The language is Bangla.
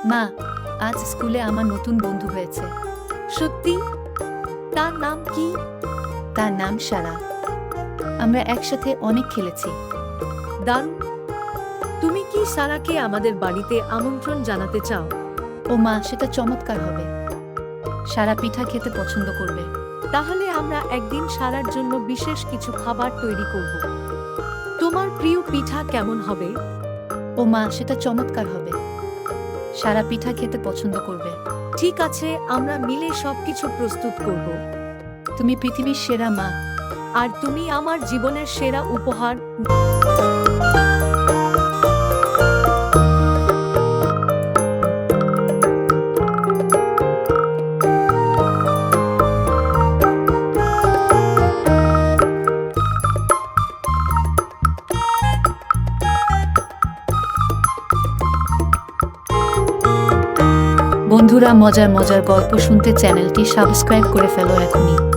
মা, আজ স্কুলে আমার নতুন বন্ধু হয়েছে। সত্যি? তার নাম কি? তার নাম সারা। আমরা একসাথে অনেক খেলেছি। দারুণ। তুমি কি সারাকে আমাদের বাড়িতে আমন্ত্রণ জানাতে চাও? ও মা, সেটা চমৎকার হবে। সারা পিঠা খেতে পছন্দ করবে। তাহলে আমরা একদিন সারার জন্য বিশেষ কিছু খাবার তৈরি করব। তোমার প্রিয় পিঠা কেমন হবে? ও মা, সেটা চমৎকার হবে। সারা পিঠা খেতে পছন্দ করবে। ঠিক আছে, আমরা মিলে সবকিছু প্রস্তুত করব। তুমি পৃথিবীর সেরা মা। আর তুমি আমার জীবনের সেরা উপহার। বন্ধুরা, মজার মজার গল্প শুনতে চ্যানেলটি সাবস্ক্রাইব করে ফেলো এখনই।